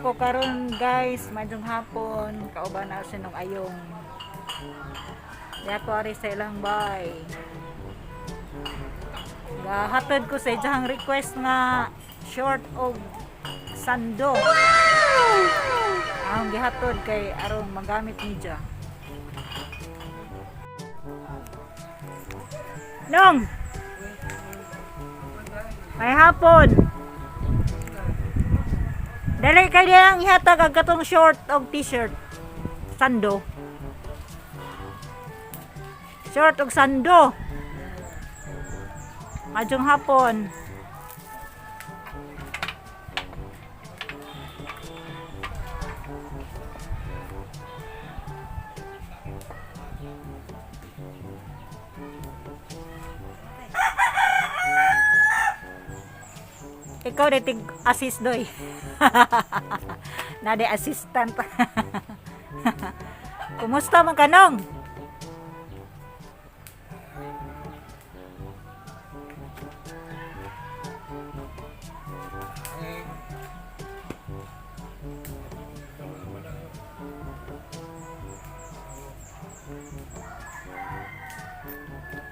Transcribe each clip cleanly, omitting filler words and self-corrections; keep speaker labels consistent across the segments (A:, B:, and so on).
A: ako karon guys, madyong hapon, kauban na sinong ayong. Di ako ari sa ilang bay. Gahatod ko sa ijahang request nga short og sando. Ang gihatod kay aron magamit niya. Nong! May hapon! Dali kay diyang ihatag ang katong short o t-shirt. Sando. Short o sando. Madyong hapon. Ikaw dating assist doy. Nade assistant. Kumusta man kanong?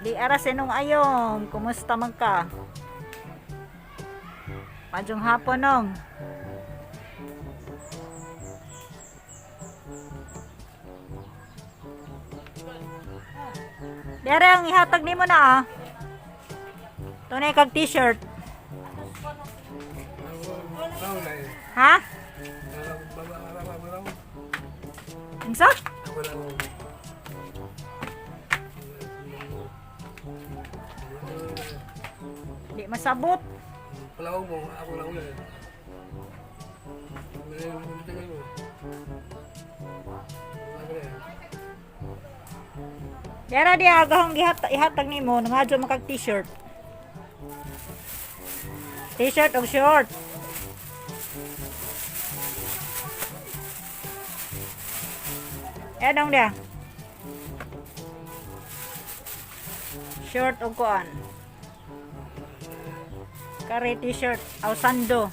A: Di aras enong ayong, kumusta man ka? Madyong hapon nong. Dere ang ihatag nimo na ah. Tunay kag t-shirt. Ha? Insa? Di masabot.
B: Palaw mo, ako lang ulit.
A: Dara di agahong ihatag nimo ngadyo makag t-shirt. T-shirt o short. Dong dia. Short o kuan. Kare t-shirt o sando.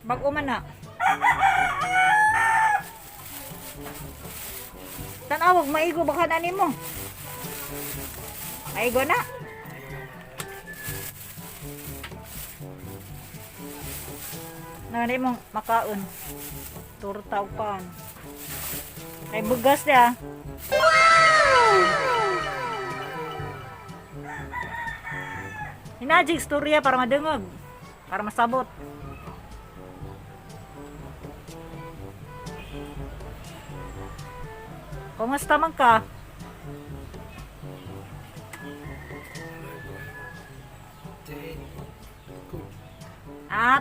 A: Bag-o man na. Tanawag maigo baka na nimo. Maigo na. Nari mong makaon. Turta o pan. Ay bugas dia. Hinajig storya para madungog. Para masabot. Kumusta man ka?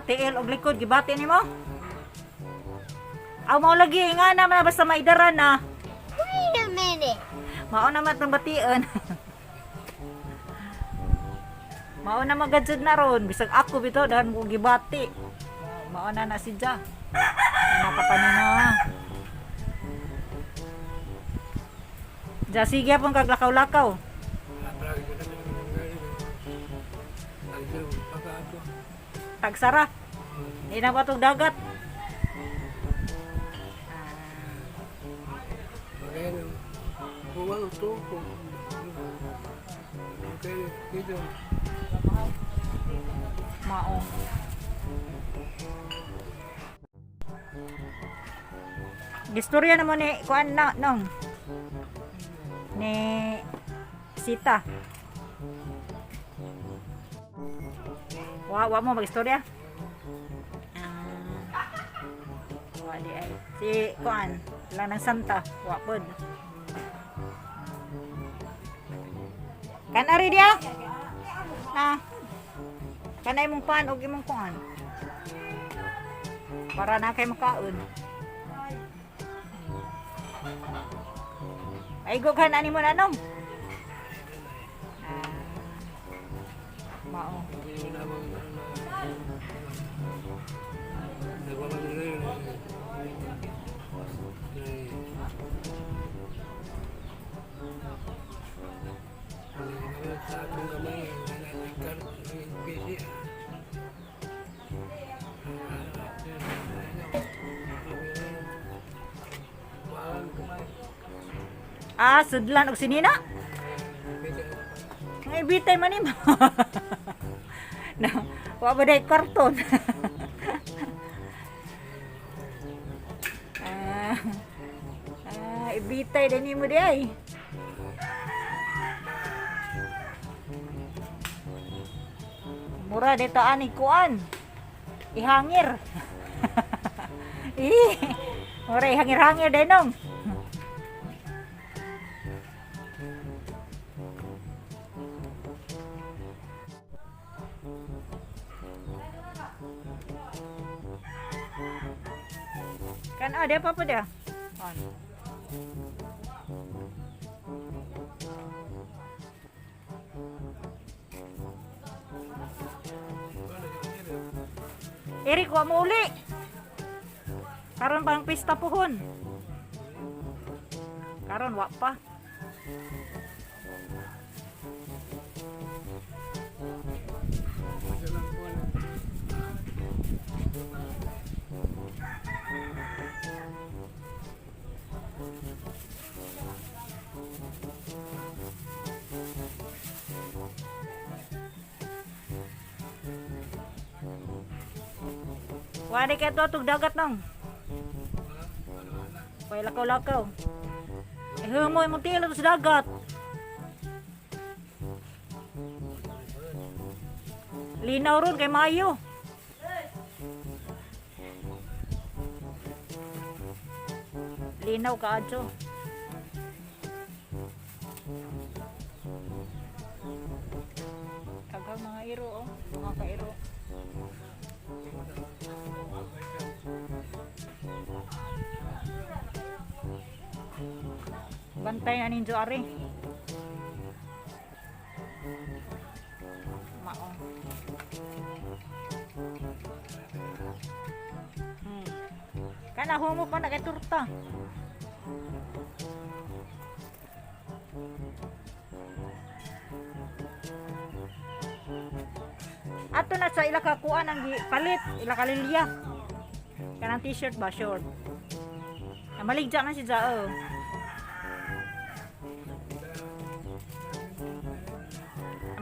A: Tiil og likod gibati nimo? Aw mao lagi nga naman basta maidaran na.
C: Wait a minute.
A: Mao naman tong bation. Mao na magadzud na ron bisag ako bitaw dahan mo gibati. Mao na si Ja. Nakapanina. Ja sige pong kaglakaw-lakaw. Tagsara. Di na ba itong dagat? Maong. Gistorya naman ni kuan na nong ni Sita. Wa mo magistorya? Wa di ay. Si kuan lang ng Santa, wa pod. Kanari dia? Na. Kanay mong pan og imong kuan. Para na kay makaon. Ay gughan ani mo na nong. Mao. Ah, sudlan og sinina. Ay bitay man nimo. Na, wa ba day karton. Ibitay din nimo di ay. Mura dito ani kuan. Ihangir. Mura ihangir-hangir denong. Kan ada apa dia? On. Eri ko mo uli. Karon pang pista pohon. Karon wa pa. Wala kayo tug dagat nang. Kaya lakaw-lakaw. Humoy mo tilo sa dagat. Linaw ron kay Mayo. Linaw ka adyo. Kagang mga iro oh, mga kairo. Bantay na ninyo ari. Mao. Kana humo pa na kay turta. Ato na sa ila kakuan ang palit, ila kalilya. Kanang t-shirt ba short. Maligja na si Jao.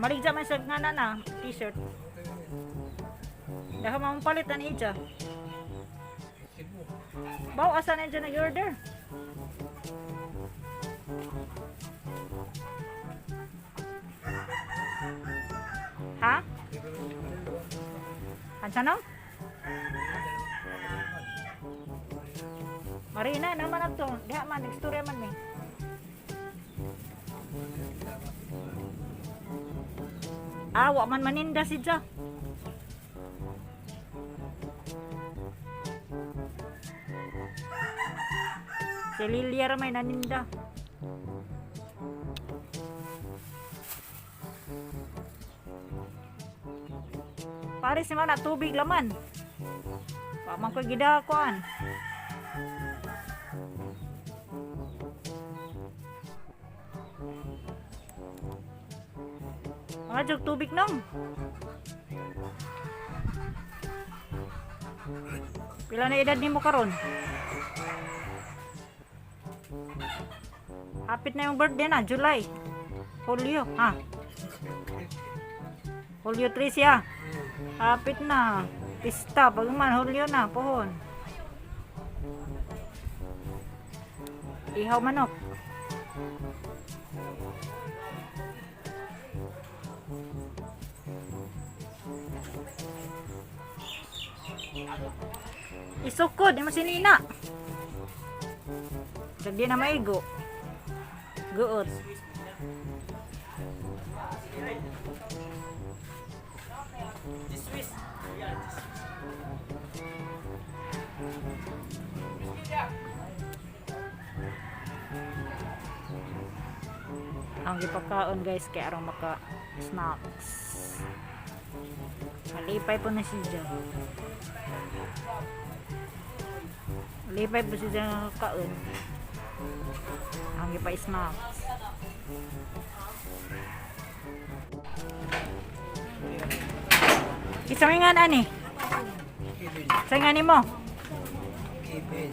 A: Maligja man sa ngana na t-shirt. Daha mampalit na ija. Baw asa na dyan nag-order? Ha? Ansa no? Marina naman ato. Diha man, istorya man eh. Wa man maninda si Ja. Si Lilia ramay naninda. Paris naman na tubig laman. Wa man ko gidakuan. Mga jog tubig nang. Pila na edad nimo karon? Hapit na yung birthday na, July. Hulyo, ha? Hulyo 3 siya. Hapit na. Pista, pag man, Hulyo na, pohon. Ihaw manok. Isukod, di masinina. Jadi na maigo. Guot. Ang gipakaon guys kay aron maka snacks. Malipay po na siya. Malipay po siya kaon. Ang gipay snacks. Isa nga ani. Sa nga ni mo.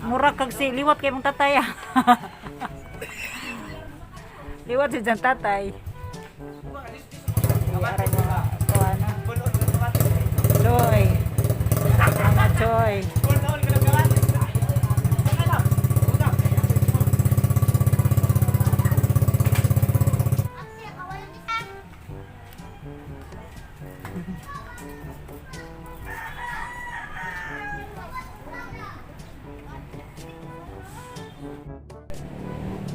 A: Mura kag si liwat kay mong tataya. Liwat si dyan tatay. Iyaran mo ito ano. Choy. Mga choy.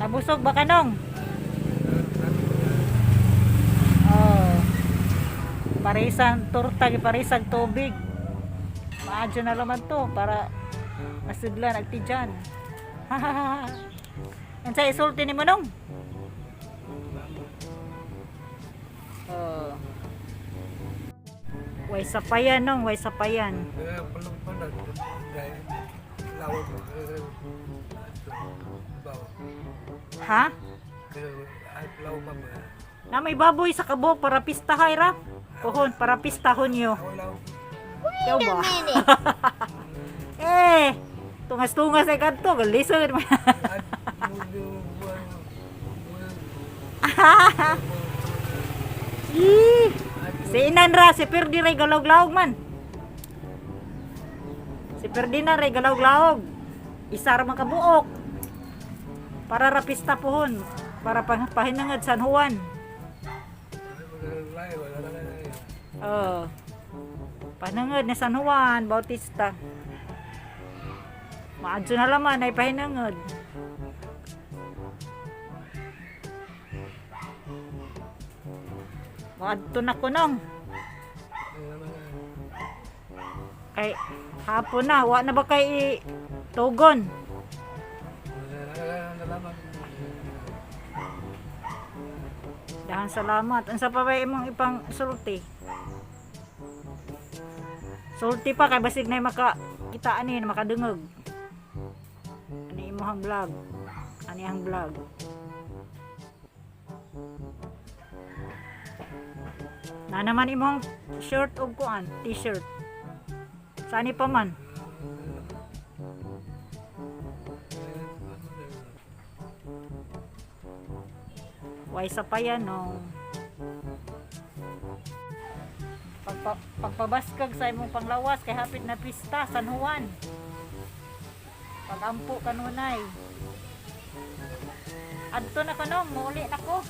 A: Nabusog ba kanong? Oh. Parisang torta, parisang tubig. Maadyo na naman to para masudlan agtidyan. Ang sa isulti ni Manong. Oh. Way sapayan nong, way sapayan.
B: Kaya palang panan. Dahil lawag mo. Bawa.
A: Ha?
B: Kaya ay lawag pa mo.
A: Na may baboy sa kabok para pistahay ra. Pohon para pistahon nyo.
B: Ako lawag.
A: Ikaw
C: Wait a
A: ba?
C: minute.
A: Eh, tungas-tungas ay kanto, galisod.
B: At
A: Ih, si Inanra, si Ferdinand galawg-lawg man. Si Ferdinand ray galawg-lawg. Isa ra man kabuok. Para rapista pohon, para pahinangad San Juan. Oh. Panangad ni San Juan Bautista. Maadyo na laman ay pahinangad. Maadto na ko nong. Kay hapon na, wa na ba kay tugon? Dahan salamat. Ang sa pa ba imong ipang sulti? Sulti pa kay basig na makakitaan ni makadungog. Ani imong vlog. Ani ang vlog. Na naman imong shirt og kuan, t-shirt. Sani pa man? Way sa pa yan, no. Pagpabaskag sa imong panglawas kay hapit na pista San Juan. Pagampo kanunay. Adto na kanong, muuli na ko.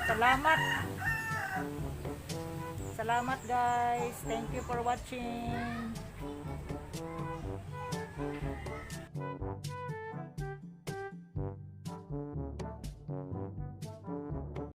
A: Salamat. Salamat guys. Thank you for watching.